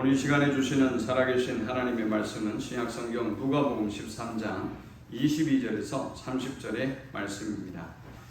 오늘 이 시간에 주시는 살아계신 하나님의 말씀은 신약성경 누가복음 13장 22절에서 30절의 말씀입니다.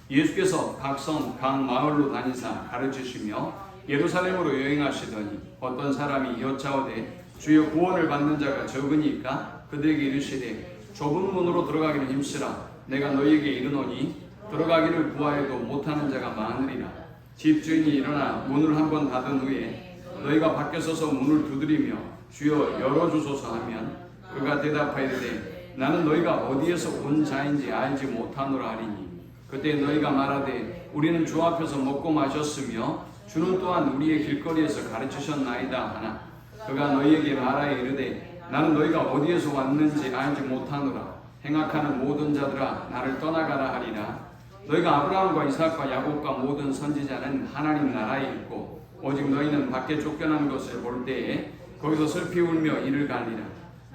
예수께서 각 성, 각 마을로 다니사 가르치시며 예루살렘으로 여행하시더니 어떤 사람이 여짜오되 주여 구원을 받는 자가 적으니까 그들에게 이르시되 좁은 문으로 들어가기를 힘쓰라. 내가 너희에게 이르노니 들어가기를 구하여도 못하는 자가 많으리라. 집주인이 일어나 문을 한번 닫은 후에 너희가 밖에 서서 문을 두드리며 주여 열어주소서 하면 그가 대답하이르되 나는 너희가 어디에서 온 자인지 알지 못하노라 하리니 그때 너희가 말하되 우리는 주 앞에서 먹고 마셨으며 주는 또한 우리의 길거리에서 가르치셨나이다 하나 그가 너희에게 말하여 이르되 나는 너희가 어디에서 왔는지 알지 못하노라. 행악하는 모든 자들아 나를 떠나가라 하리라. 너희가 아브라함과 이삭과 야곱과 모든 선지자는 하나님 나라에 있고 오직 너희는 밖에 쫓겨난 것을 볼 때에 거기서 슬피 울며 이를 갈리라.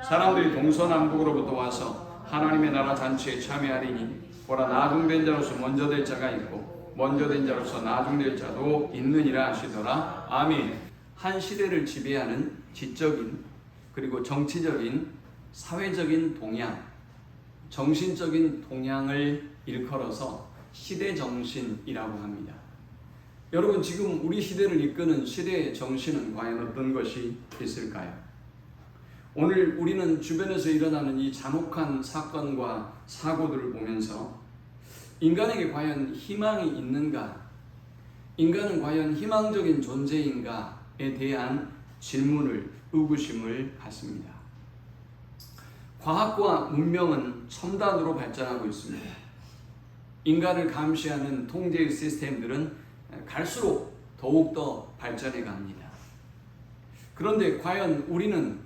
사람들이 동서남북으로부터 와서 하나님의 나라 잔치에 참여하리니 보라 나중된 자로서 먼저 될 자가 있고 먼저 된 자로서 나중될 자도 있느니라 하시더라. 아멘. 한 시대를 지배하는 지적인 그리고 정치적인 사회적인 동향, 정신적인 동향을 일컬어서 시대정신이라고 합니다. 여러분 지금 우리 시대를 이끄는 시대의 정신은 과연 어떤 것이 있을까요? 오늘 우리는 주변에서 일어나는 이 잔혹한 사건과 사고들을 보면서 인간에게 과연 희망이 있는가? 인간은 과연 희망적인 존재인가에 대한 질문을, 의구심을 갖습니다. 과학과 문명은 첨단으로 발전하고 있습니다. 인간을 감시하는 통제 시스템들은 갈수록 더욱더 발전해 갑니다. 그런데 과연 우리는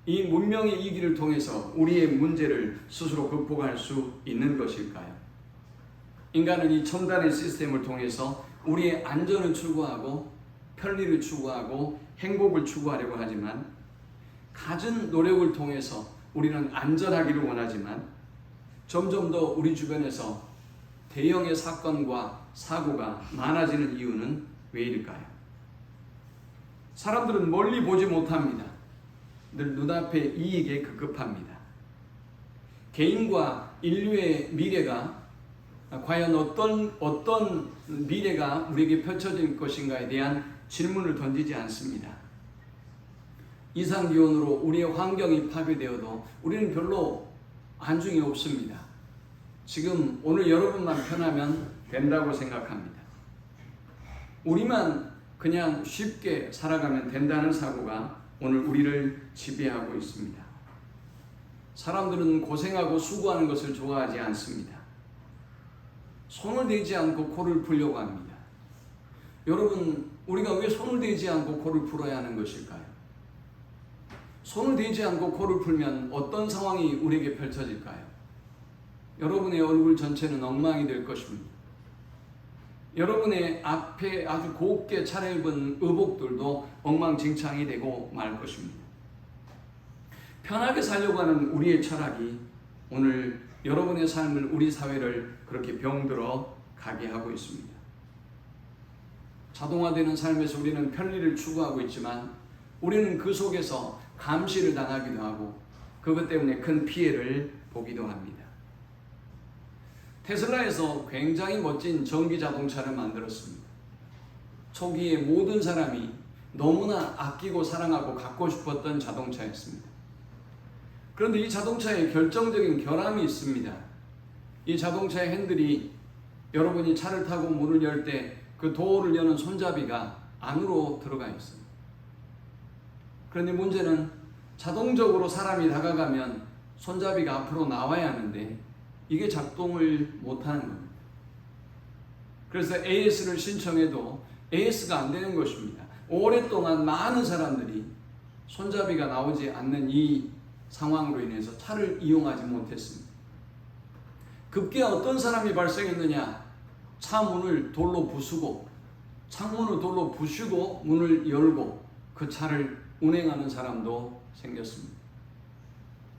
이 문명의 이기를 통해서 우리의 문제를 스스로 극복할 수 있는 것일까요? 인간은 이 첨단의 시스템을 통해서 우리의 안전을 추구하고 편리를 추구하고 행복을 추구하려고 하지만 갖은 노력을 통해서 우리는 안전하기를 원하지만 점점 더 우리 주변에서 대형의 사건과 사고가 많아지는 이유는 왜일까요? 사람들은 멀리 보지 못합니다. 늘 눈앞의 이익에 급급합니다. 개인과 인류의 미래가 과연 어떤 미래가 우리에게 펼쳐질 것인가에 대한 질문을 던지지 않습니다. 이상기온으로 우리의 환경이 파괴되어도 우리는 별로 안중이 없습니다. 지금 오늘 여러분만 편하면 된다고 생각합니다. 우리만 그냥 쉽게 살아가면 된다는 사고가 오늘 우리를 지배하고 있습니다. 사람들은 고생하고 수고하는 것을 좋아하지 않습니다. 손을 대지 않고 코를 풀려고 합니다. 여러분, 우리가 왜 손을 대지 않고 코를 풀어야 하는 것일까요? 손을 대지 않고 코를 풀면 어떤 상황이 우리에게 펼쳐질까요? 여러분의 얼굴 전체는 엉망이 될 것입니다. 여러분의 앞에 아주 곱게 차려입은 의복들도 엉망진창이 되고 말 것입니다. 편하게 살려고 하는 우리의 철학이 오늘 여러분의 삶을, 우리 사회를 그렇게 병들어 가게 하고 있습니다. 자동화되는 삶에서 우리는 편리를 추구하고 있지만 우리는 그 속에서 감시를 당하기도 하고 그것 때문에 큰 피해를 보기도 합니다. 테슬라에서 굉장히 멋진 전기 자동차를 만들었습니다. 초기에 모든 사람이 너무나 아끼고 사랑하고 갖고 싶었던 자동차였습니다. 그런데 이 자동차에 결정적인 결함이 있습니다. 이 자동차의 핸들이 여러분이 차를 타고 문을 열 때 그 도어를 여는 손잡이가 안으로 들어가 있어요. 그런데 문제는 자동적으로 사람이 다가가면 손잡이가 앞으로 나와야 하는데 이게 작동을 못하는 겁니다. 그래서 AS를 신청해도 AS가 안 되는 것입니다. 오랫동안 많은 사람들이 손잡이가 나오지 않는 이 상황으로 인해서 차를 이용하지 못했습니다. 급기야 어떤 사람이 발생했느냐? 차 문을 돌로 부수고 창문을 돌로 부수고 문을 열고 그 차를 운행하는 사람도 생겼습니다.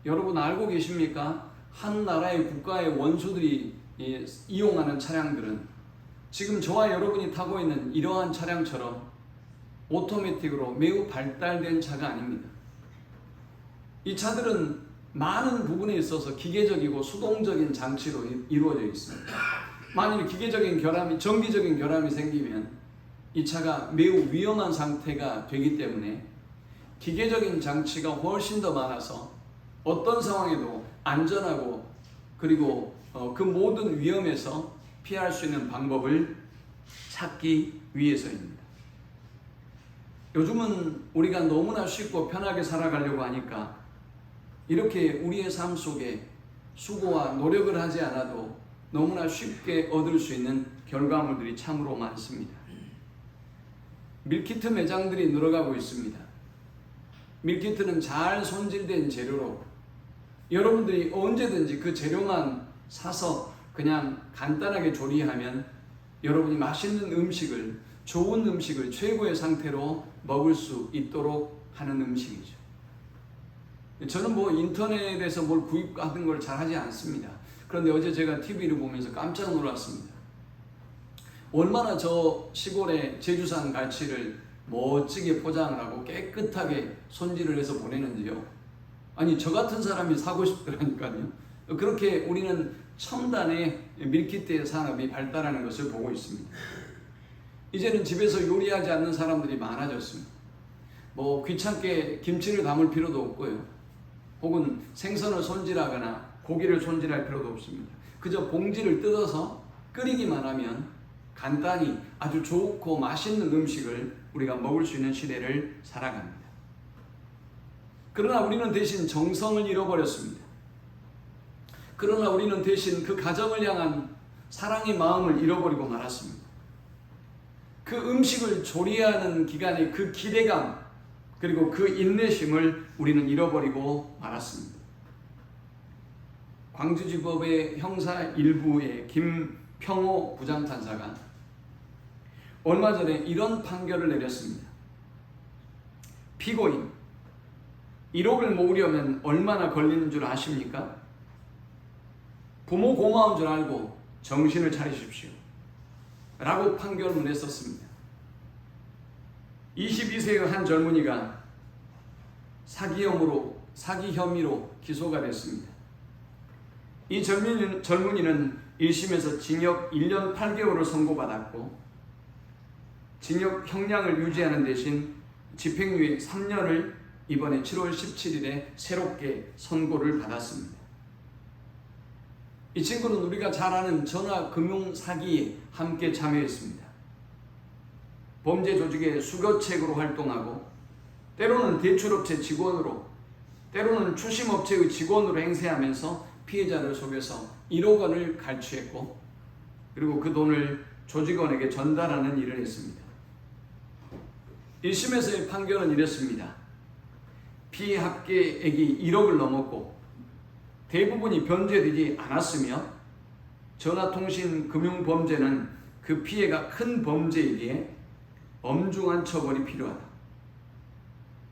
여러분 알고 계십니까? 한 나라의 국가의 원수들이 이용하는 차량들은 지금 저와 여러분이 타고 있는 이러한 차량처럼 오토매틱으로 매우 발달된 차가 아닙니다. 이 차들은 많은 부분에 있어서 기계적이고 수동적인 장치로 이루어져 있습니다. 만일 기계적인 결함이, 전기적인 결함이 생기면 이 차가 매우 위험한 상태가 되기 때문에 기계적인 장치가 훨씬 더 많아서 어떤 상황에도 안전하고 그리고 그 모든 위험에서 피할 수 있는 방법을 찾기 위해서입니다. 요즘은 우리가 너무나 쉽고 편하게 살아가려고 하니까 이렇게 우리의 삶 속에 수고와 노력을 하지 않아도 너무나 쉽게 얻을 수 있는 결과물들이 참으로 많습니다. 밀키트 매장들이 늘어가고 있습니다. 밀키트는 잘 손질된 재료로 여러분들이 언제든지 그 재료만 사서 그냥 간단하게 조리하면 여러분이 맛있는 음식을, 좋은 음식을 최고의 상태로 먹을 수 있도록 하는 음식이죠. 저는 인터넷에서 뭘 구입하는 걸 잘 하지 않습니다. 그런데 어제 제가 TV를 보면서 깜짝 놀랐습니다. 얼마나 저 시골의 제주산 갈치를 멋지게 포장을 하고 깨끗하게 손질을 해서 보내는지요. 아니, 저 같은 사람이 사고 싶더라니까요. 그렇게 우리는 첨단의 밀키트의 산업이 발달하는 것을 보고 있습니다. 이제는 집에서 요리하지 않는 사람들이 많아졌습니다. 귀찮게 김치를 담을 필요도 없고요. 혹은 생선을 손질하거나 고기를 손질할 필요도 없습니다. 그저 봉지를 뜯어서 끓이기만 하면 간단히 아주 좋고 맛있는 음식을 우리가 먹을 수 있는 시대를 살아갑니다. 그러나 우리는 대신 정성을 잃어버렸습니다. 그러나 우리는 대신 그 가정을 향한 사랑의 마음을 잃어버리고 말았습니다. 그 음식을 조리하는 기간의 그 기대감 그리고 그 인내심을 우리는 잃어버리고 말았습니다. 광주지법의 형사 1부의 김평호 부장판사가 얼마 전에 이런 판결을 내렸습니다. 피고인, 1억을 모으려면 얼마나 걸리는 줄 아십니까? 부모 고마운 줄 알고 정신을 차리십시오. 라고 판결문을 냈었습니다. 22세의 한 젊은이가 사기 혐의로 기소가 됐습니다. 이 젊은이는 1심에서 징역 1년 8개월을 선고받았고 징역 형량을 유지하는 대신 집행유예 3년을 이번에 7월 17일에 새롭게 선고를 받았습니다. 이 친구는 우리가 잘 아는 전화금융 사기에 함께 참여했습니다. 범죄 조직의 수거책으로 활동하고 때로는 대출업체 직원으로 때로는 추심업체의 직원으로 행세하면서 피해자를 속여서 1억 원을 갈취했고 그리고 그 돈을 조직원에게 전달하는 일을 했습니다. 1심에서의 판결은 이랬습니다. 피해 합계액이 1억을 넘었고 대부분이 변제되지 않았으며 전화통신 금융범죄는 그 피해가 큰 범죄이기에 엄중한 처벌이 필요하다.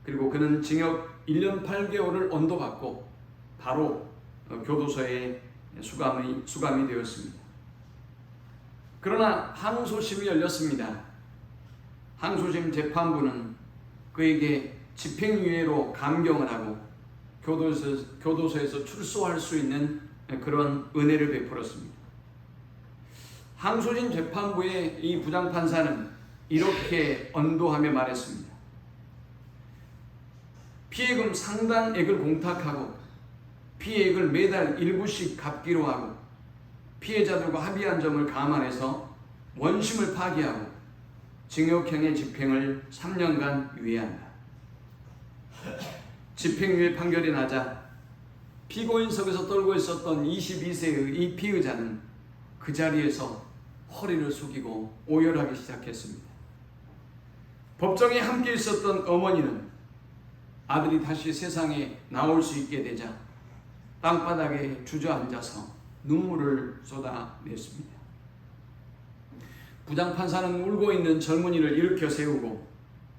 그리고 그는 징역 1년 8개월을 언도받고 바로 교도소에 수감이 되었습니다. 그러나 항소심이 열렸습니다. 항소심 재판부는 그에게 집행유예로 감경을 하고 교도소에서 출소할 수 있는 그런 은혜를 베풀었습니다. 항소심 재판부의 이 부장판사는 이렇게 언도하며 말했습니다. 피해금 상당액을 공탁하고 피해액을 매달 일부씩 갚기로 하고 피해자들과 합의한 점을 감안해서 원심을 파기하고 징역형의 집행을 3년간 유예한다. 집행유예 판결이 나자 피고인석에서 떨고 있었던 22세의 이 피의자는 그 자리에서 허리를 숙이고 오열하기 시작했습니다. 법정에 함께 있었던 어머니는 아들이 다시 세상에 나올 수 있게 되자 땅바닥에 주저앉아서 눈물을 쏟아냈습니다. 부장판사는 울고 있는 젊은이를 일으켜 세우고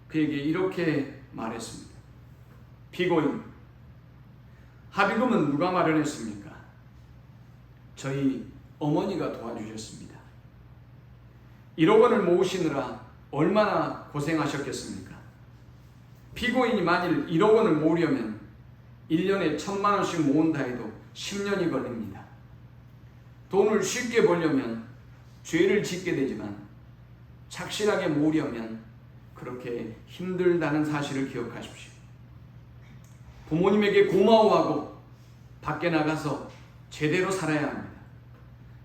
그에게 이렇게 말했습니다. 피고인, 합의금은 누가 마련했습니까? 저희 어머니가 도와주셨습니다. 1억 원을 모으시느라 얼마나 고생하셨겠습니까? 피고인이 만일 1억 원을 모으려면 1년에 1,000만 원씩 모은다 해도 10년이 걸립니다. 돈을 쉽게 벌려면 죄를 짓게 되지만 착실하게 모으려면 그렇게 힘들다는 사실을 기억하십시오. 부모님에게 고마워하고 밖에 나가서 제대로 살아야 합니다.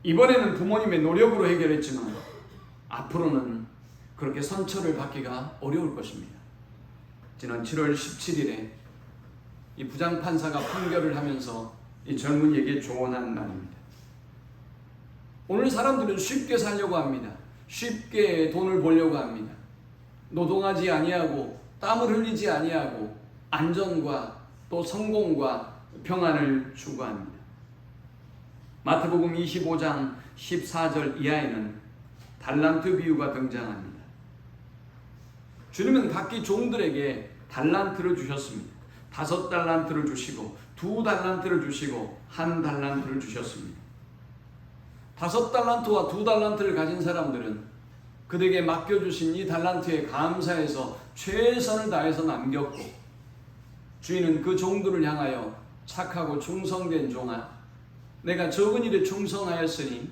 이번에는 부모님의 노력으로 해결했지만 앞으로는 그렇게 선처를 받기가 어려울 것입니다. 지난 7월 17일에 이 부장판사가 판결을 하면서 이 젊은이에게 조언한 말입니다. 오늘 사람들은 쉽게 살려고 합니다. 쉽게 돈을 벌려고 합니다. 노동하지 아니하고 땀을 흘리지 아니하고 안전과 또 성공과 평안을 추구합니다. 마태복음 25장 14절 이하에는 달란트 비유가 등장합니다. 주님은 각기 종들에게 달란트를 주셨습니다. 5달란트를 주시고 2달란트를 주시고 1달란트를 주셨습니다. 5달란트와 2달란트를 가진 사람들은 그들에게 맡겨주신 이 달란트에 감사해서 최선을 다해서 남겼고, 주인은 그 종들을 향하여 착하고 충성된 종아, 내가 적은 일에 충성하였으니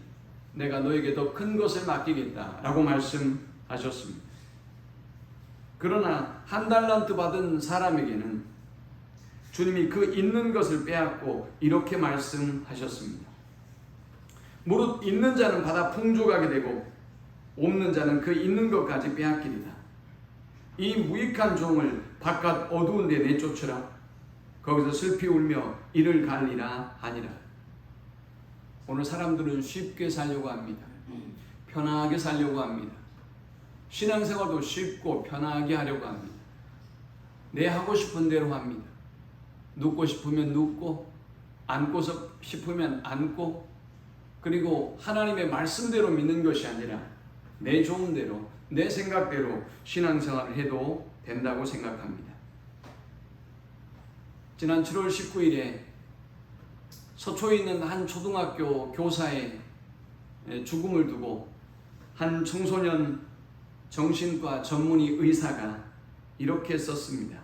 내가 너에게 더 큰 것을 맡기겠다 라고 말씀하셨습니다. 그러나 1달란트 받은 사람에게는 주님이 그 있는 것을 빼앗고 이렇게 말씀하셨습니다. 무릇 있는 자는 받아 풍족하게 되고 없는 자는 그 있는 것까지 빼앗기리라. 이 무익한 종을 바깥 어두운 데 내쫓으라. 거기서 슬피 울며 이를 갈리라 하니라. 오늘 사람들은 쉽게 살려고 합니다. 편하게 살려고 합니다. 신앙생활도 쉽고 편하게 하려고 합니다. 내 하고 싶은 대로 합니다. 눕고 싶으면 눕고, 앉고 싶으면 앉고, 그리고 하나님의 말씀대로 믿는 것이 아니라 내 좋은 대로, 내 생각대로 신앙생활을 해도 된다고 생각합니다. 지난 7월 19일에 서초에 있는 한 초등학교 교사의 죽음을 두고 한 청소년 정신과 전문의 의사가 이렇게 썼습니다.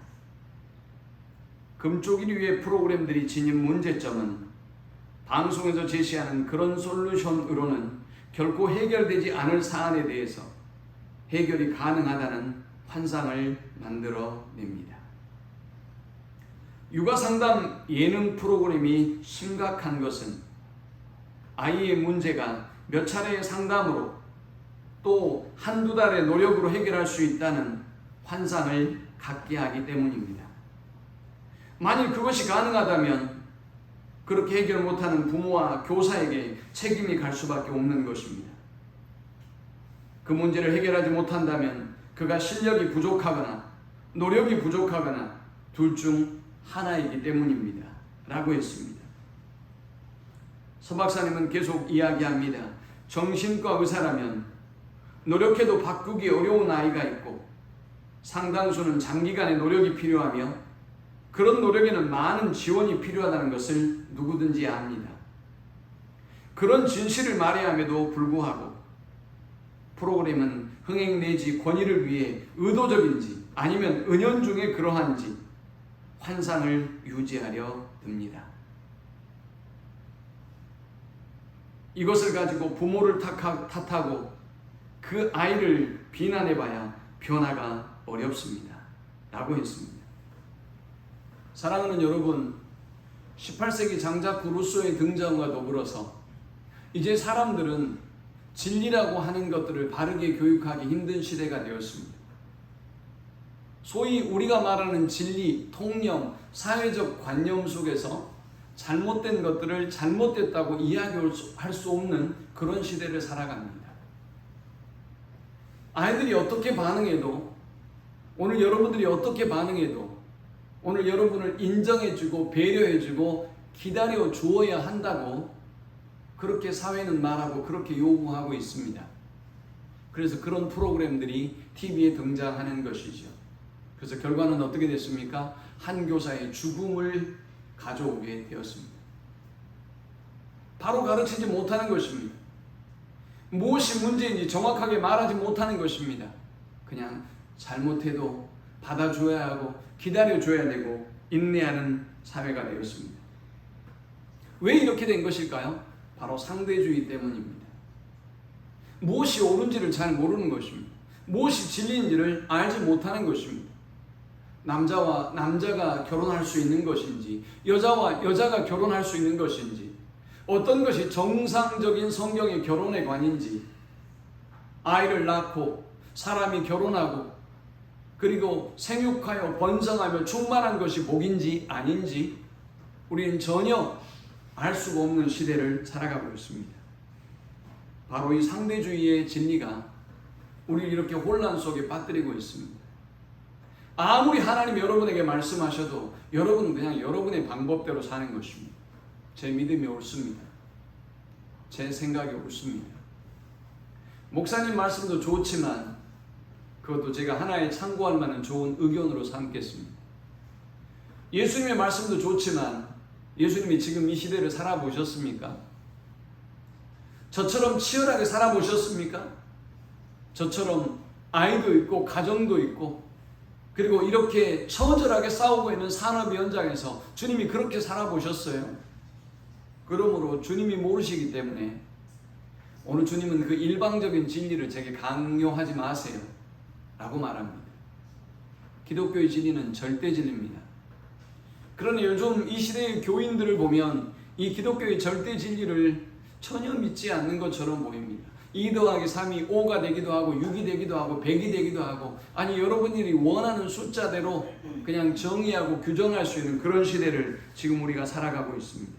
금쪽일 위의 프로그램들이 지닌 문제점은 방송에서 제시하는 그런 솔루션으로는 결코 해결되지 않을 사안에 대해서 해결이 가능하다는 환상을 만들어냅니다. 육아상담 예능 프로그램이 심각한 것은 아이의 문제가 몇 차례의 상담으로 또 한두 달의 노력으로 해결할 수 있다는 환상을 갖게 하기 때문입니다. 만일 그것이 가능하다면 그렇게 해결 못하는 부모와 교사에게 책임이 갈 수밖에 없는 것입니다. 그 문제를 해결하지 못한다면 그가 실력이 부족하거나 노력이 부족하거나 둘 중 하나이기 때문입니다. 라고 했습니다. 서 박사님은 계속 이야기합니다. 정신과 의사라면 노력해도 바꾸기 어려운 아이가 있고 상당수는 장기간의 노력이 필요하며 그런 노력에는 많은 지원이 필요하다는 것을 누구든지 압니다. 그런 진실을 말해야 함에도 불구하고 프로그램은 흥행 내지 권위를 위해 의도적인지 아니면 은연중에 그러한지 환상을 유지하려 듭니다. 이것을 가지고 부모를 탓하고 그 아이를 비난해봐야 변화가 어렵습니다. 라고 했습니다. 사랑하는 여러분, 18세기 장자크 루소의 등장과 더불어서 이제 사람들은 진리라고 하는 것들을 바르게 교육하기 힘든 시대가 되었습니다. 소위 우리가 말하는 진리, 통념, 사회적 관념 속에서 잘못된 것들을 잘못됐다고 이야기할 수 없는 그런 시대를 살아갑니다. 아이들이 어떻게 반응해도, 오늘 여러분들이 어떻게 반응해도 오늘 여러분을 인정해주고 배려해주고 기다려 주어야 한다고 그렇게 사회는 말하고 그렇게 요구하고 있습니다. 그래서 그런 프로그램들이 TV에 등장하는 것이죠. 그래서 결과는 어떻게 됐습니까? 한 교사의 죽음을 가져오게 되었습니다. 바로 가르치지 못하는 것입니다. 무엇이 문제인지 정확하게 말하지 못하는 것입니다. 그냥 잘못해도 받아줘야 하고 기다려줘야 되고 인내하는 사회가 되었습니다. 왜 이렇게 된 것일까요? 바로 상대주의 때문입니다. 무엇이 옳은지를 잘 모르는 것입니다. 무엇이 진리인지를 알지 못하는 것입니다. 남자와 남자가 결혼할 수 있는 것인지, 여자와 여자가 결혼할 수 있는 것인지, 어떤 것이 정상적인 성경의 결혼의 관인지, 아이를 낳고 사람이 결혼하고 그리고 생육하여 번성하며 충만한 것이 복인지 아닌지 우리는 전혀 알 수가 없는 시대를 살아가고 있습니다. 바로 이 상대주의의 진리가 우리를 이렇게 혼란 속에 빠뜨리고 있습니다. 아무리 하나님이 여러분에게 말씀하셔도 여러분은 그냥 여러분의 방법대로 사는 것입니다. 제 믿음이 옳습니다. 제 생각이 옳습니다. 목사님 말씀도 좋지만 그것도 제가 하나의 참고할 만한 좋은 의견으로 삼겠습니다. 예수님의 말씀도 좋지만 예수님이 지금 이 시대를 살아보셨습니까? 저처럼 치열하게 살아보셨습니까? 저처럼 아이도 있고 가정도 있고 그리고 이렇게 처절하게 싸우고 있는 산업 현장에서 주님이 그렇게 살아보셨어요. 그러므로 주님이 모르시기 때문에 오늘 주님은 그 일방적인 진리를 제게 강요하지 마세요 라고 말합니다. 기독교의 진리는 절대 진리입니다. 그러나 요즘 이 시대의 교인들을 보면 이 기독교의 절대 진리를 전혀 믿지 않는 것처럼 보입니다. 2 더하기 3이 5가 되기도 하고 6이 되기도 하고 100이 되기도 하고 아니 여러분들이 원하는 숫자대로 그냥 정의하고 규정할 수 있는 그런 시대를 지금 우리가 살아가고 있습니다.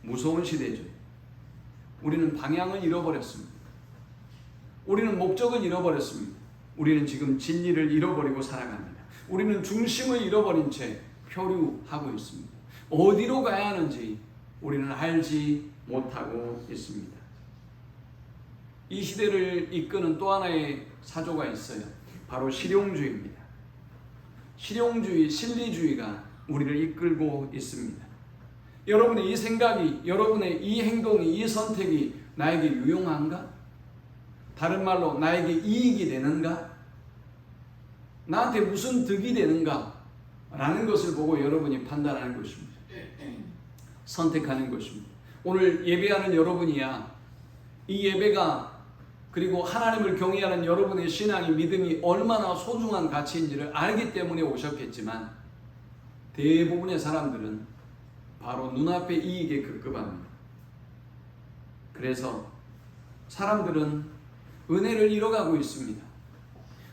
무서운 시대죠. 우리는 방향을 잃어버렸습니다. 우리는 목적을 잃어버렸습니다. 우리는 지금 진리를 잃어버리고 살아갑니다. 우리는 중심을 잃어버린 채 표류하고 있습니다. 어디로 가야 하는지 우리는 알지 못하고 있습니다. 이 시대를 이끄는 또 하나의 사조가 있어요. 바로 실용주의입니다. 실용주의, 실리주의가 우리를 이끌고 있습니다. 여러분의 이 생각이, 여러분의 이 행동이, 이 선택이 나에게 유용한가? 다른 말로 나에게 이익이 되는가? 나한테 무슨 득이 되는가? 라는 것을 보고 여러분이 판단하는 것입니다. 선택하는 것입니다. 오늘 예배하는 여러분이야 이 예배가 그리고 하나님을 경외하는 여러분의 신앙이 믿음이 얼마나 소중한 가치인지를 알기 때문에 오셨겠지만 대부분의 사람들은 바로 눈앞의 이익에 급급합니다. 그래서 사람들은 은혜를 잃어가고 있습니다.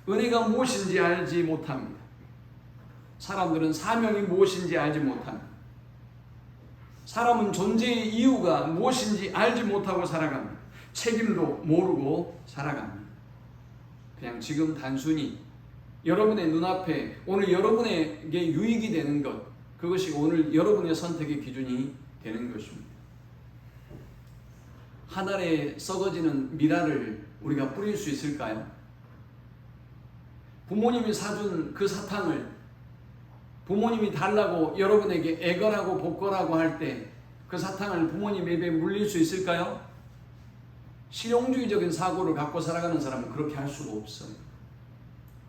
은혜가 무엇인지 알지 못합니다. 사람들은 사명이 무엇인지 알지 못합니다. 사람은 존재의 이유가 무엇인지 알지 못하고 살아갑니다. 책임도 모르고 살아갑니다. 그냥 지금 단순히 여러분의 눈앞에 오늘 여러분에게 유익이 되는 것, 그것이 오늘 여러분의 선택의 기준이 되는 것입니다. 한 알에 썩어지는 미라를 우리가 뿌릴 수 있을까요? 부모님이 사준 그 사탕을 부모님이 달라고 여러분에게 애걸하고 복걸하고 할 때 그 사탕을 부모님 입에 물릴 수 있을까요? 실용주의적인 사고를 갖고 살아가는 사람은 그렇게 할 수가 없어요.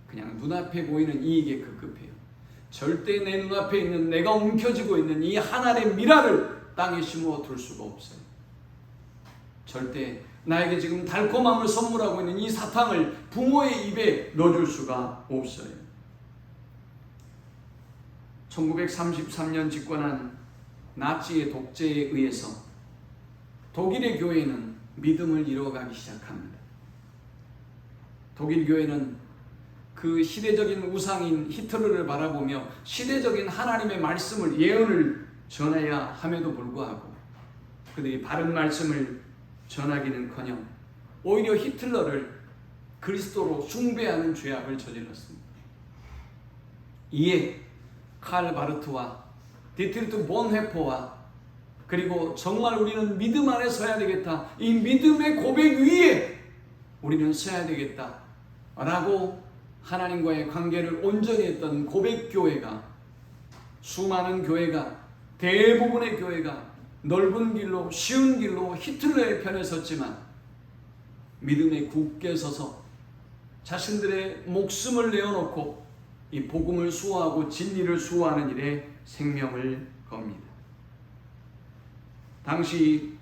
그냥 눈앞에 보이는 이익에 급급해요. 절대 내 눈앞에 있는 내가 움켜쥐고 있는 이 한 알의 미라를 땅에 심어 둘 수가 없어요. 절대 나에게 지금 달콤함을 선물하고 있는 이 사탕을 부모의 입에 넣어줄 수가 없어요. 1933년 집권한 나치의 독재에 의해서 독일의 교회는 믿음을 잃어가기 시작합니다. 독일 교회는 그 시대적인 우상인 히틀러를 바라보며 시대적인 하나님의 말씀을 예언을 전해야 함에도 불구하고 그들이 바른 말씀을 전하기는커녕 오히려 히틀러를 그리스도로 숭배하는 죄악을 저질렀습니다. 이에 칼 바르트와 디트리트 본헤퍼와 그리고 정말 우리는 믿음 안에 서야 되겠다. 이 믿음의 고백 위에 우리는 서야 되겠다. 라고 하나님과의 관계를 온전히 했던 고백교회가 수많은 교회가 대부분의 교회가 넓은 길로 쉬운 길로 히틀러의 편에 섰지만 믿음에 굳게 서서 자신들의 목숨을 내어놓고 이 복음을 수호하고 진리를 수호하는 일에 생명을 겁니다. 당시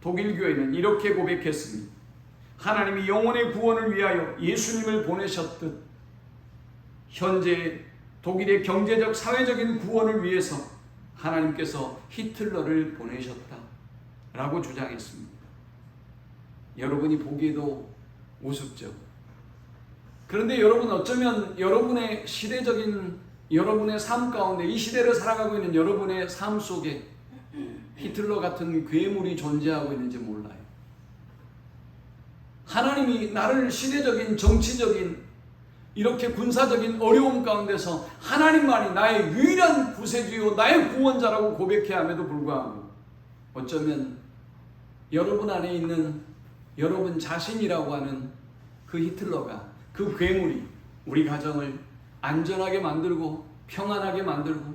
독일 교회는 이렇게 고백했습니다. 하나님이 영혼의 구원을 위하여 예수님을 보내셨듯 현재 독일의 경제적 사회적인 구원을 위해서 하나님께서 히틀러를 보내셨다라고 주장했습니다. 여러분이 보기에도 우습죠. 그런데 여러분, 어쩌면 여러분의 시대적인 여러분의 삶 가운데, 이 시대를 살아가고 있는 여러분의 삶 속에 히틀러 같은 괴물이 존재하고 있는지 몰라요. 하나님이 나를 시대적인, 정치적인, 이렇게 군사적인 어려움 가운데서 하나님만이 나의 유일한 구세주요, 나의 구원자라고 고백해야 함에도 불구하고 어쩌면 여러분 안에 있는 여러분 자신이라고 하는 그 히틀러가, 그 괴물이 우리 가정을 안전하게 만들고 평안하게 만들고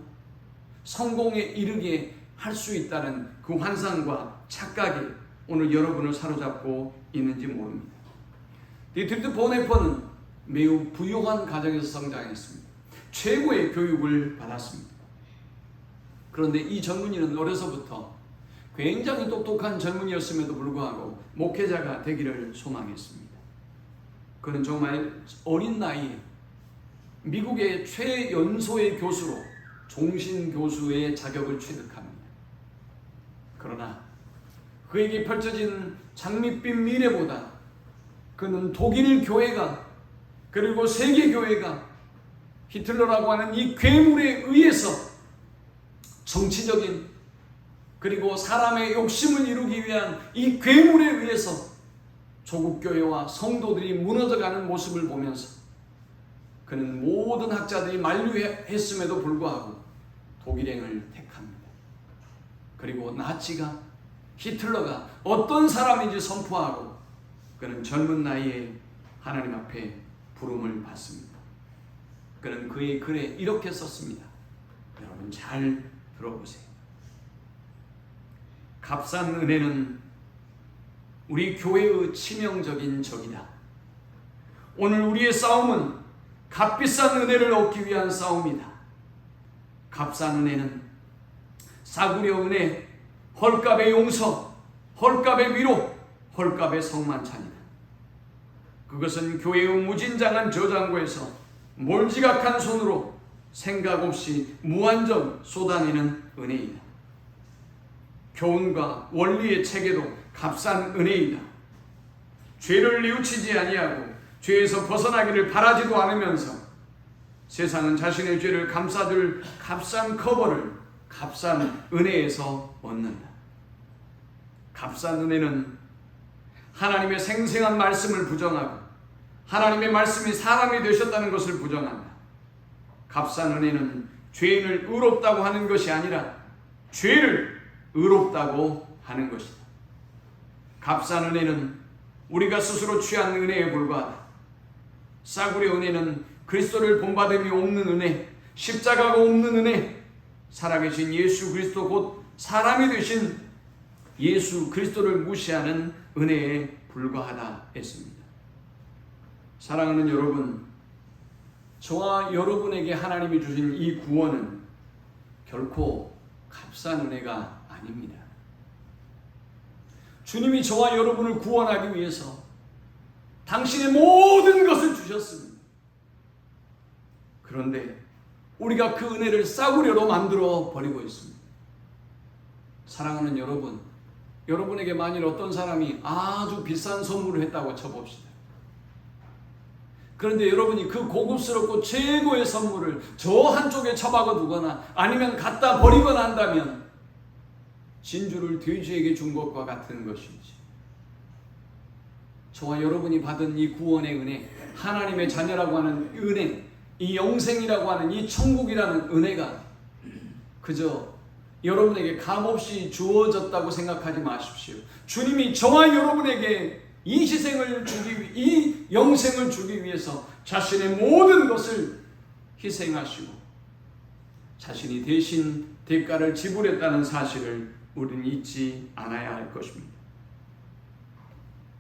성공에 이르게 할 수 있다는 그 환상과 착각이 오늘 여러분을 사로잡고 있는지 모릅니다. 디트리트 보네퍼는 매우 부유한 가정에서 성장했습니다. 최고의 교육을 받았습니다. 그런데 이 젊은이는 어려서부터 굉장히 똑똑한 젊은이였음에도 불구하고 목회자가 되기를 소망했습니다. 그는 정말 어린 나이에 미국의 최연소의 교수로 종신교수의 자격을 취득합니다. 그러나 그에게 펼쳐진 장밋빛 미래보다 그는 독일 교회가, 그리고 세계 교회가 히틀러라고 하는 이 괴물에 의해서 정치적인, 그리고 사람의 욕심을 이루기 위한 이 괴물에 의해서 조국 교회와 성도들이 무너져가는 모습을 보면서 그는 모든 학자들이 만류했음에도 불구하고 독일행을 택합니다. 그리고 나치가, 히틀러가 어떤 사람인지 선포하고 그는 젊은 나이에 하나님 앞에 부름을 받습니다. 그는 그의 글에 이렇게 썼습니다. 여러분 잘 들어보세요. 값싼 은혜는 우리 교회의 치명적인 적이다. 오늘 우리의 싸움은 값비싼 은혜를 얻기 위한 싸움이다. 값싼 은혜는 싸구려 은혜, 헐값의 용서, 헐값의 위로, 헐값의 성만찬이다. 그것은 교회의 무진장한 저장고에서 몰지각한 손으로 생각 없이 무한정 쏟아내는 은혜이다. 교훈과 원리의 체계도 값싼 은혜이다. 죄를 뉘우치지 아니하고 죄에서 벗어나기를 바라지도 않으면서 세상은 자신의 죄를 감싸줄 값싼 커버를 값싼 은혜에서 얻는다. 값싼 은혜는 하나님의 생생한 말씀을 부정하고 하나님의 말씀이 사람이 되셨다는 것을 부정한다. 값싼 은혜는 죄인을 의롭다고 하는 것이 아니라 죄를 의롭다고 하는 것이다. 값싼 은혜는 우리가 스스로 취한 은혜에 불과하다. 싸구려 은혜는 그리스도를 본받음이 없는 은혜, 십자가가 없는 은혜, 살아계신 예수 그리스도 곧 사람이 되신 예수 그리스도를 무시하는 은혜에 불과하다 했습니다. 사랑하는 여러분, 저와 여러분에게 하나님이 주신 이 구원은 결코 값싼 은혜가 아닙니다. 주님이 저와 여러분을 구원하기 위해서 당신의 모든 것을 주셨습니다. 그런데 우리가 그 은혜를 싸구려로 만들어 버리고 있습니다. 사랑하는 여러분, 여러분에게 만일 어떤 사람이 아주 비싼 선물을 했다고 쳐봅시다. 그런데 여러분이 그 고급스럽고 최고의 선물을 저 한쪽에 처박아 두거나 아니면 갖다 버리거나 한다면 진주를 돼지에게 준 것과 같은 것이지. 저와 여러분이 받은 이 구원의 은혜, 하나님의 자녀라고 하는 은혜, 이 영생이라고 하는 이 천국이라는 은혜가 그저 여러분에게 값없이 주어졌다고 생각하지 마십시오. 주님이 저와 여러분에게 이 희생을 주기, 이 영생을 주기 위해서 자신의 모든 것을 희생하시고 자신이 대신 대가를 지불했다는 사실을 우리는 잊지 않아야 할 것입니다.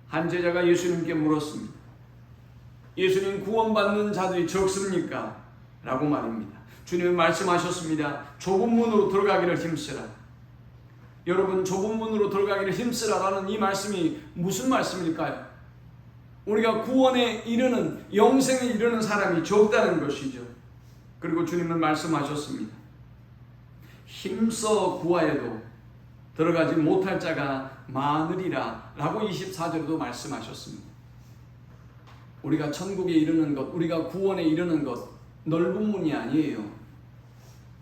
한 제자가 예수님께 물었습니다. 예수님 구원받는 자들이 적습니까? 라고 말입니다. 주님은 말씀하셨습니다. 좁은 문으로 들어가기를 힘쓰라. 여러분, 좁은 문으로 들어가기를 힘쓰라라는 이 말씀이 무슨 말씀일까요? 우리가 구원에 이르는, 영생에 이르는 사람이 적다는 것이죠. 그리고 주님은 말씀하셨습니다. 힘써 구하여도 들어가지 못할 자가 많으리라 라고 24절에도 말씀하셨습니다. 우리가 천국에 이르는 것, 우리가 구원에 이르는 것, 넓은 문이 아니에요.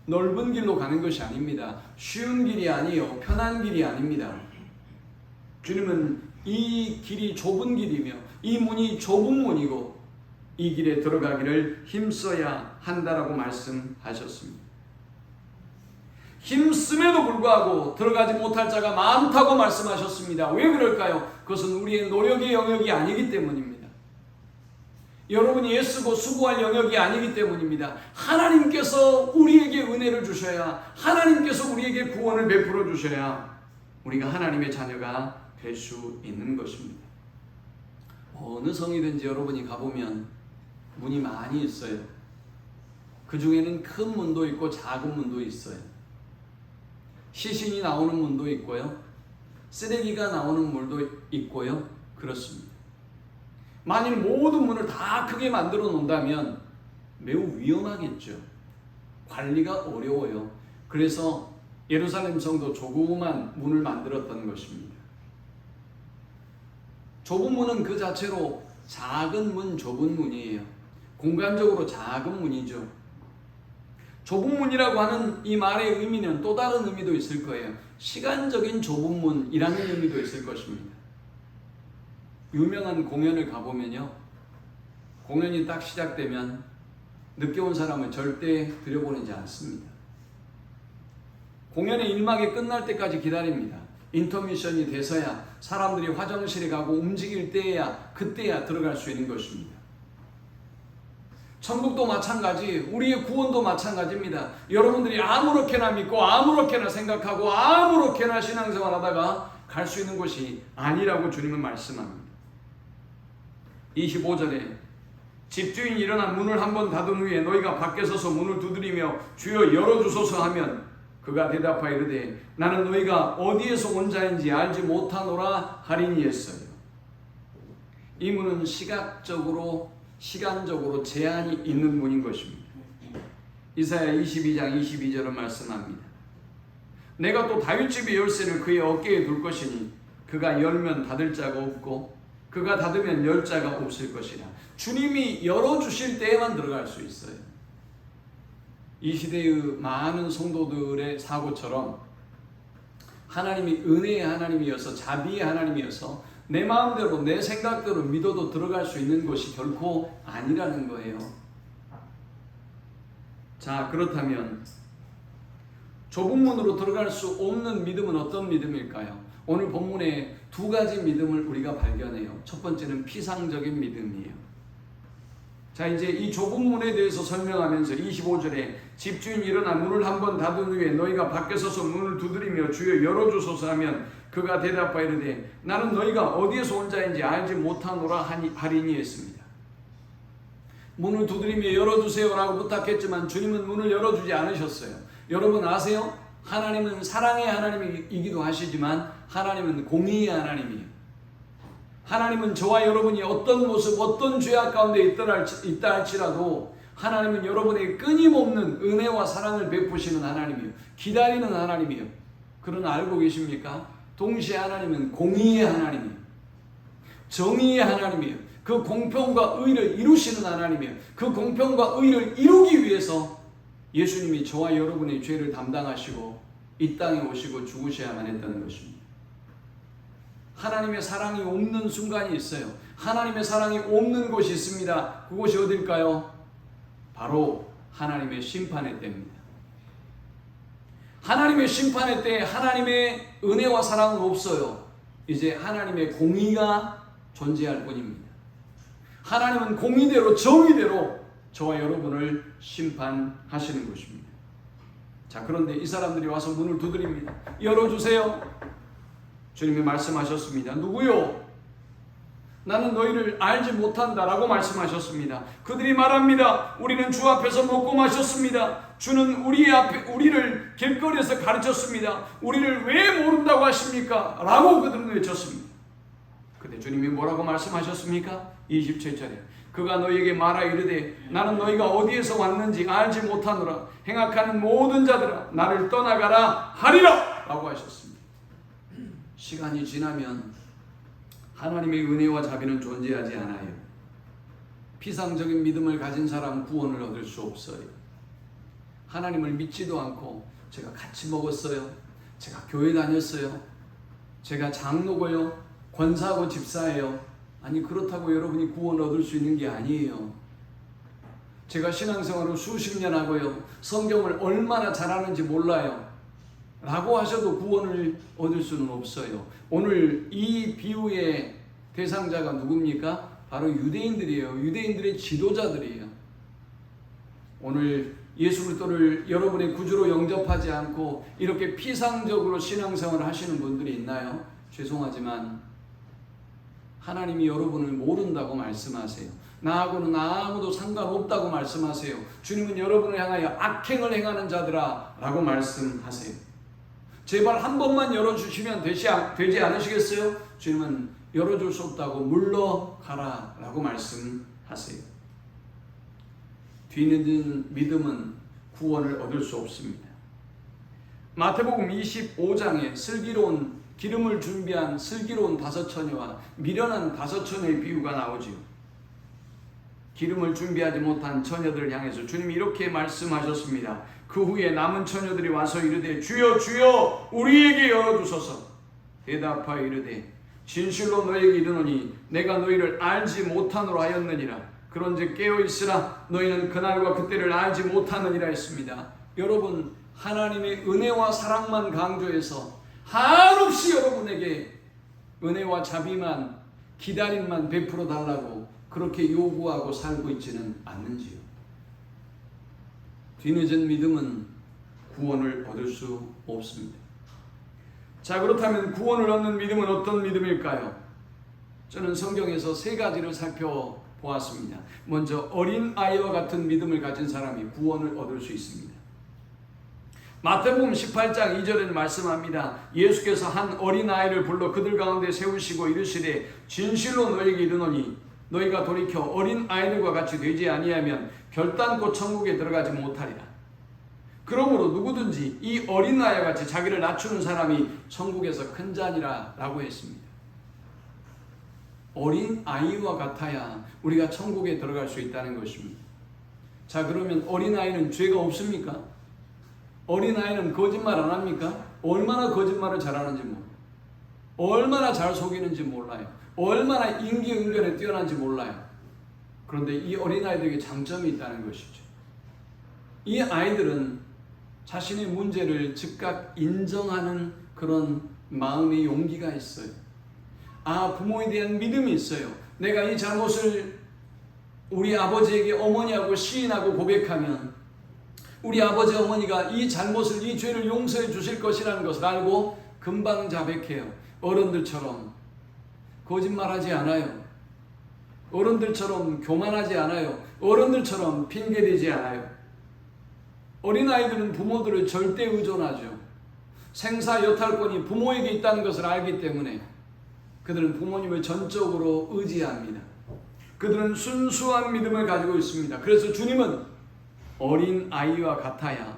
넓은 길로 가는 것이 아닙니다. 쉬운 길이 아니에요. 편한 길이 아닙니다. 주님은 이 길이 좁은 길이며 이 문이 좁은 문이고 이 길에 들어가기를 힘써야 한다라고 말씀하셨습니다. 힘씀에도 불구하고 들어가지 못할 자가 많다고 말씀하셨습니다. 왜 그럴까요? 그것은 우리의 노력의 영역이 아니기 때문입니다. 여러분이 애쓰고 수고할 영역이 아니기 때문입니다. 하나님께서 우리에게 은혜를 주셔야, 하나님께서 우리에게 구원을 베풀어 주셔야 우리가 하나님의 자녀가 될 수 있는 것입니다. 어느 성이든지 여러분이 가보면 문이 많이 있어요. 그 중에는 큰 문도 있고 작은 문도 있어요. 시신이 나오는 문도 있고요. 쓰레기가 나오는 문도 있고요. 그렇습니다. 만일 모든 문을 다 크게 만들어 놓는다면 매우 위험하겠죠. 관리가 어려워요. 그래서 예루살렘 성도 조그만 문을 만들었던 것입니다. 좁은 문은 그 자체로 작은 문, 좁은 문이에요. 공간적으로 작은 문이죠. 좁은 문이라고 하는 이 말의 의미는 또 다른 의미도 있을 거예요. 시간적인 좁은 문이라는 의미도 있을 것입니다. 유명한 공연을 가보면요, 공연이 딱 시작되면 늦게 온 사람은 절대 들여보내지 않습니다. 공연의 1막이 끝날 때까지 기다립니다. 인터미션이 돼서야 사람들이 화장실에 가고 움직일 때야, 그때야 들어갈 수 있는 것입니다. 천국도 마찬가지, 우리의 구원도 마찬가지입니다. 여러분들이 아무렇게나 믿고 아무렇게나 생각하고 아무렇게나 신앙생활 하다가 갈 수 있는 곳이 아니라고 주님은 말씀합니다. 25절에 집주인이 일어나 문을 한번 닫은 후에 너희가 밖에 서서 문을 두드리며 주여 열어주소서 하면 그가 대답하여 이르되 나는 너희가 어디에서 온 자인지 알지 못하노라 하리니 했어요. 이 문은 시간적으로 제한이 있는 문인 것입니다. 이사야 22장 22절은 말씀합니다. 내가 또 다윗집의 열쇠를 그의 어깨에 둘 것이니 그가 열면 닫을 자가 없고 그가 닫으면 열 자가 없을 것이라. 주님이 열어주실 때에만 들어갈 수 있어요. 이 시대의 많은 성도들의 사고처럼 하나님이 은혜의 하나님이어서 자비의 하나님이어서 내 마음대로 내 생각대로 믿어도 들어갈 수 있는 것이 결코 아니라는 거예요. 자, 그렇다면 좁은 문으로 들어갈 수 없는 믿음은 어떤 믿음일까요? 오늘 본문에 두 가지 믿음을 우리가 발견해요. 첫 번째는 피상적인 믿음이에요. 자, 이제 이 좁은 문에 대해서 설명하면서 25절에 집주인이 일어나 문을 한번 닫은 후에 너희가 밖에 서서 문을 두드리며 주여 열어주소서 하면 그가 대답하여 이르되 나는 너희가 어디에서 온 자인지 알지 못하노라 하리니 했습니다. 문을 두드리며 열어주세요라고 부탁했지만 주님은 문을 열어주지 않으셨어요. 여러분 아세요? 하나님은 사랑의 하나님이기도 하시지만 하나님은 공의의 하나님이에요. 하나님은 저와 여러분이 어떤 모습, 어떤 죄악 가운데 있다 할지라도 하나님은 여러분에게 끊임없는 은혜와 사랑을 베푸시는 하나님이에요. 기다리는 하나님이에요. 그러나 알고 계십니까? 동시에 하나님은 공의의 하나님이에요. 정의의 하나님이에요. 그 공평과 의를 이루시는 하나님이에요. 그 공평과 의를 이루기 위해서 예수님이 저와 여러분의 죄를 담당하시고 이 땅에 오시고 죽으셔야만 했다는 것입니다. 하나님의 사랑이 없는 순간이 있어요. 하나님의 사랑이 없는 곳이 있습니다. 그곳이 어딜까요? 바로 하나님의 심판의 때입니다. 하나님의 심판의 때 하나님의 은혜와 사랑은 없어요. 이제 하나님의 공의가 존재할 뿐입니다. 하나님은 공의대로 정의대로 저와 여러분을 심판하시는 것입니다. 자, 그런데 이 사람들이 와서 문을 두드립니다. 열어주세요. 주님이 말씀하셨습니다. 누구요? 나는 너희를 알지 못한다라고 말씀하셨습니다. 그들이 말합니다. 우리는 주 앞에서 먹고 마셨습니다. 주는 우리를 길거리에서 가르쳤습니다. 우리를 왜 모른다고 하십니까? 라고 그들은 외쳤습니다. 근데 주님이 뭐라고 말씀하셨습니까? 27절에 그가 너희에게 말하 이르되 나는 너희가 어디에서 왔는지 알지 못하노라. 행악하는 모든 자들아 나를 떠나가라 하리라 라고 하셨습니다. 시간이 지나면 하나님의 은혜와 자비는 존재하지 않아요. 피상적인 믿음을 가진 사람은 구원을 얻을 수 없어요. 하나님을 믿지도 않고 제가 같이 먹었어요. 제가 교회 다녔어요. 제가 장로고요. 권사하고 집사예요. 아니 그렇다고 여러분이 구원 얻을 수 있는 게 아니에요. 제가 신앙생활을 수십 년 하고요. 성경을 얼마나 잘하는지 몰라요. 라고 하셔도 구원을 얻을 수는 없어요. 오늘 이 비유의 대상자가 누굽니까? 바로 유대인들이에요. 유대인들의 지도자들이에요. 오늘 예수 그리스도를 여러분의 구주로 영접하지 않고 이렇게 피상적으로 신앙생활을 하시는 분들이 있나요? 죄송하지만 하나님이 여러분을 모른다고 말씀하세요. 나하고는 아무도 상관없다고 말씀하세요. 주님은 여러분을 향하여 악행을 행하는 자들아 라고 말씀하세요. 제발 한 번만 열어주시면 되지 않으시겠어요? 주님은 열어줄 수 없다고 물러가라 라고 말씀하세요. 뒤늦은 믿음은 구원을 얻을 수 없습니다. 마태복음 25장에 슬기로운 기름을 준비한 슬기로운 5처녀와 미련한 5처녀의 비유가 나오지요. 기름을 준비하지 못한 처녀들을 향해서 주님이 이렇게 말씀하셨습니다. 그 후에 남은 처녀들이 와서 이르되 주여 주여 우리에게 열어주소서. 대답하여 이르되 진실로 너에게 이르노니 내가 너희를 알지 못하노라 하였느니라. 그런즉 깨어있으라 너희는 그날과 그때를 알지 못하느니라 했습니다. 여러분 하나님의 은혜와 사랑만 강조해서 한없이 여러분에게 은혜와 자비만 기다림만 베풀어 달라고 그렇게 요구하고 살고 있지는 않는지요. 뒤늦은 믿음은 구원을 얻을 수 없습니다. 자, 그렇다면 구원을 얻는 믿음은 어떤 믿음일까요? 저는 성경에서 3가지를 살펴보았습니다. 먼저 어린 아이와 같은 믿음을 가진 사람이 구원을 얻을 수 있습니다. 마태복음 18장 2절에는 말씀합니다. 예수께서 한 어린아이를 불러 그들 가운데 세우시고 이르시되 진실로 너에게 이르노니 너희가 돌이켜 어린아이들과 같이 되지 아니하면 결단코 천국에 들어가지 못하리라. 그러므로 누구든지 이 어린아이와 같이 자기를 낮추는 사람이 천국에서 큰 자니라 라고 했습니다. 어린아이와 같아야 우리가 천국에 들어갈 수 있다는 것입니다. 자, 그러면 어린아이는 죄가 없습니까? 어린아이는 거짓말 안 합니까? 얼마나 거짓말을 잘하는지 몰라요. 얼마나 잘 속이는지 몰라요. 얼마나 인기응변에 뛰어난지 몰라요. 그런데 이 어린아이들에게 장점이 있다는 것이죠. 이 아이들은 자신의 문제를 즉각 인정하는 그런 마음의 용기가 있어요. 아, 부모에 대한 믿음이 있어요. 내가 이 잘못을 우리 아버지에게 어머니하고 시인하고 고백하면 우리 아버지 어머니가 이 잘못을 이 죄를 용서해 주실 것이라는 것을 알고 금방 자백해요. 어른들처럼 거짓말하지 않아요. 어른들처럼 교만하지 않아요. 어른들처럼 핑계대지 않아요. 어린아이들은 부모들을 절대 의존하죠. 생사 여탈권이 부모에게 있다는 것을 알기 때문에 그들은 부모님을 전적으로 의지합니다. 그들은 순수한 믿음을 가지고 있습니다. 그래서 주님은 어린아이와 같아야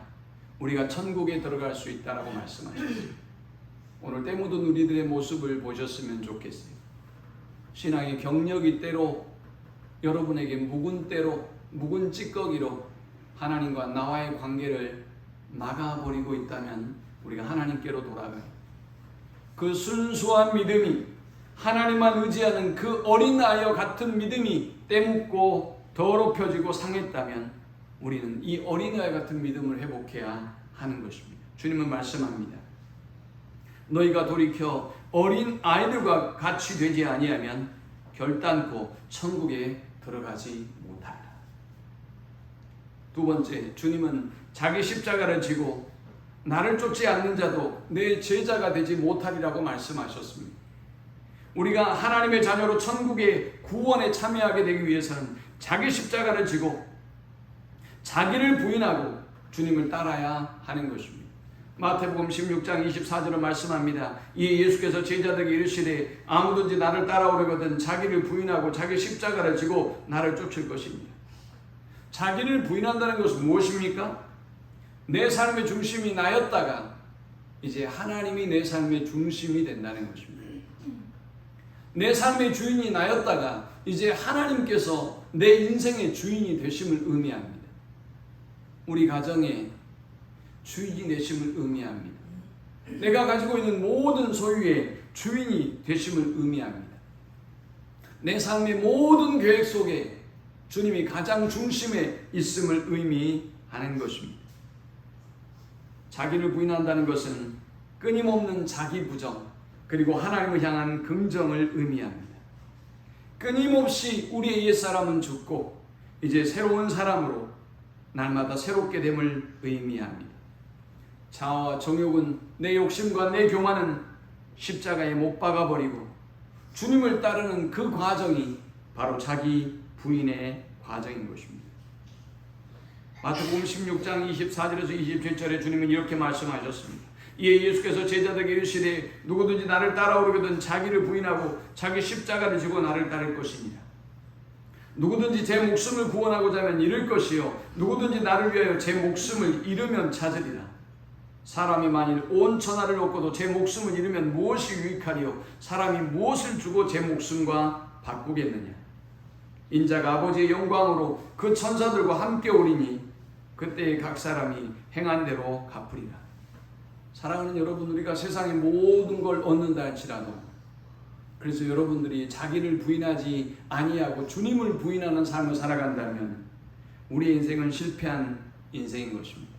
우리가 천국에 들어갈 수 있다라고 말씀하셨어요. 오늘 때 묻은 우리들의 모습을 보셨으면 좋겠어요. 신앙의 경력이 때로 여러분에게 묵은 찌꺼기로 하나님과 나와의 관계를 막아버리고 있다면 우리가 하나님께로 돌아가요. 그 순수한 믿음이 하나님만 의지하는 그 어린아이와 같은 믿음이 때묻고 더럽혀지고 상했다면 우리는 이 어린아이 같은 믿음을 회복해야 하는 것입니다. 주님은 말씀합니다. 너희가 돌이켜 어린아이들과 같이 되지 아니하면 결단코 천국에 들어가지 못하리라. 두 번째, 주님은 자기 십자가를 지고 나를 쫓지 않는 자도 내 제자가 되지 못하리라고 말씀하셨습니다. 우리가 하나님의 자녀로 천국의 구원에 참여하게 되기 위해서는 자기 십자가를 지고 자기를 부인하고 주님을 따라야 하는 것입니다. 마태복음 16장 24절을 말씀합니다. 이에 예수께서 제자들에게 이르시되 아무든지 나를 따라오려거든 자기를 부인하고 자기 십자가를 지고 나를 쫓을 것입니다. 자기를 부인한다는 것은 무엇입니까? 내 삶의 중심이 나였다가 이제 하나님이 내 삶의 중심이 된다는 것입니다. 내 삶의 주인이 나였다가 이제 하나님께서 내 인생의 주인이 되심을 의미합니다. 우리 가정의 주인이 되심을 의미합니다. 내가 가지고 있는 모든 소유의 주인이 되심을 의미합니다. 내 삶의 모든 계획 속에 주님이 가장 중심에 있음을 의미하는 것입니다. 자기를 부인한다는 것은 끊임없는 자기 부정 그리고 하나님을 향한 긍정을 의미합니다. 끊임없이 우리의 옛사람은 죽고 이제 새로운 사람으로 날마다 새롭게 됨을 의미합니다. 자아와 정욕은 내 욕심과 내 교만은 십자가에 못 박아버리고 주님을 따르는 그 과정이 바로 자기 부인의 과정인 것입니다. 마태복음 16장 24절에서 27절에 주님은 이렇게 말씀하셨습니다. 이에 예수께서 제자들에게 이르시되 누구든지 나를 따라오려거든 자기를 부인하고 자기 십자가를 지고 나를 따를 것이니라. 누구든지 제 목숨을 구원하고자 하면 잃을 것이요 누구든지 나를 위하여 제 목숨을 잃으면 찾으리라. 사람이 만일 온 천하를 얻고도 제 목숨을 잃으면 무엇이 유익하리요 사람이 무엇을 주고 제 목숨과 바꾸겠느냐. 인자가 아버지의 영광으로 그 천사들과 함께 오리니 그때에 각 사람이 행한 대로 갚으리라. 사랑하는 여러분, 우리가 세상의 모든 걸 얻는다 할지라도 그래서 여러분들이 자기를 부인하지 아니하고 주님을 부인하는 삶을 살아간다면 우리의 인생은 실패한 인생인 것입니다.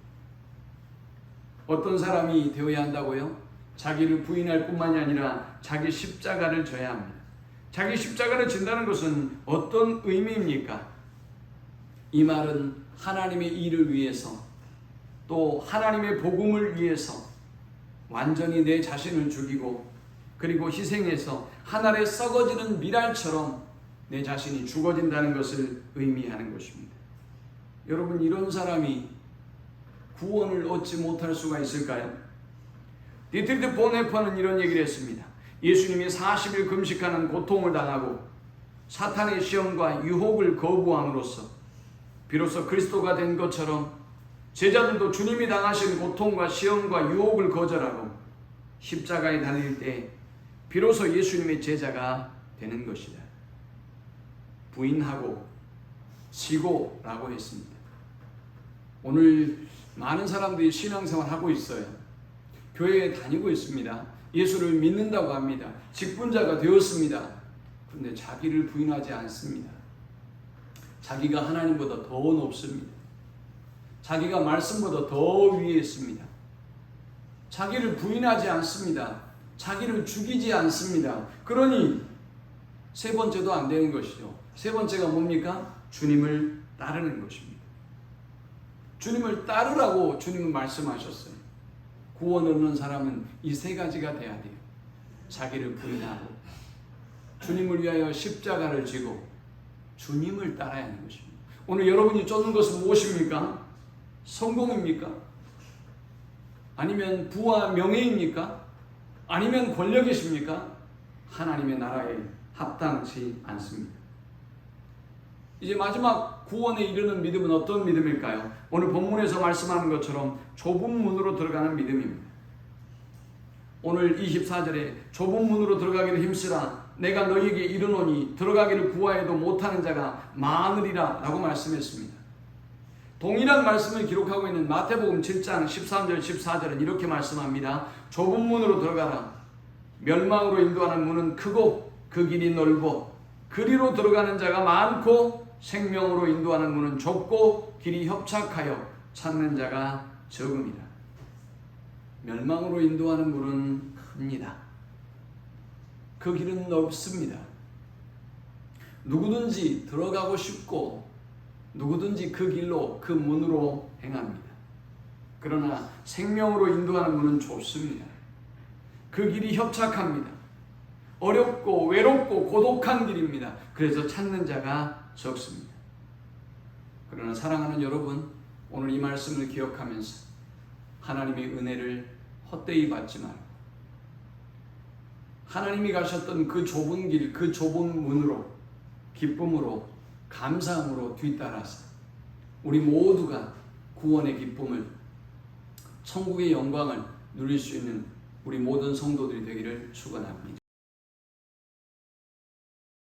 어떤 사람이 되어야 한다고요? 자기를 부인할 뿐만이 아니라 자기 십자가를 져야 합니다. 자기 십자가를 진다는 것은 어떤 의미입니까? 이 말은 하나님의 일을 위해서 또 하나님의 복음을 위해서 완전히 내 자신을 죽이고 그리고 희생해서 하늘에 썩어지는 밀알처럼 내 자신이 죽어진다는 것을 의미하는 것입니다. 여러분, 이런 사람이 구원을 얻지 못할 수가 있을까요? 디트리트 보네퍼는 이런 얘기를 했습니다. 예수님이 40일 금식하는 고통을 당하고 사탄의 시험과 유혹을 거부함으로써 비로소 그리스도가 된 것처럼 제자들도 주님이 당하신 고통과 시험과 유혹을 거절하고 십자가에 달릴 때 비로소 예수님의 제자가 되는 것이다. 부인하고 지고라고 했습니다. 오늘 많은 사람들이 신앙생활 하고 있어요. 교회에 다니고 있습니다. 예수를 믿는다고 합니다. 직분자가 되었습니다. 그런데 자기를 부인하지 않습니다. 자기가 하나님보다 더 높습니다. 자기가 말씀보다 더 위에 있습니다. 자기를 부인하지 않습니다. 자기를 죽이지 않습니다. 그러니 세 번째도 안 되는 것이죠. 세 번째가 뭡니까? 주님을 따르는 것입니다. 주님을 따르라고 주님은 말씀하셨어요. 구원 얻는 사람은 이 세 가지가 돼야 돼요. 자기를 부인하고 주님을 위하여 십자가를 지고 주님을 따라야 하는 것입니다. 오늘 여러분이 쫓는 것은 무엇입니까? 성공입니까? 아니면 부와 명예입니까? 아니면 권력이십니까? 하나님의 나라에 합당치 않습니다. 이제 마지막 구원에 이르는 믿음은 어떤 믿음일까요? 오늘 본문에서 말씀하는 것처럼 좁은 문으로 들어가는 믿음입니다. 오늘 24절에 좁은 문으로 들어가기를 힘쓰라 내가 너희에게 이르노니 들어가기를 구하여도 못하는 자가 많으리라 라고 말씀했습니다. 동일한 말씀을 기록하고 있는 마태복음 7장 13절 14절은 이렇게 말씀합니다. 좁은 문으로 들어가라. 멸망으로 인도하는 문은 크고 그 길이 넓어 그리로 들어가는 자가 많고 생명으로 인도하는 문은 좁고 길이 협착하여 찾는 자가 적음이다. 멸망으로 인도하는 문은 큽니다. 그 길은 넓습니다. 누구든지 들어가고 싶고 누구든지 그 길로 그 문으로 행합니다. 그러나 생명으로 인도하는 문은 좁습니다. 그 길이 협착합니다. 어렵고 외롭고 고독한 길입니다. 그래서 찾는 자가 적습니다. 그러나 사랑하는 여러분, 오늘 이 말씀을 기억하면서 하나님의 은혜를 헛되이 받지 말고 하나님이 가셨던 그 좁은 길, 그 좁은 문으로 기쁨으로 감사함으로 뒤따라서 우리 모두가 구원의 기쁨을, 천국의 영광을 누릴 수 있는 우리 모든 성도들이 되기를 축원합니다.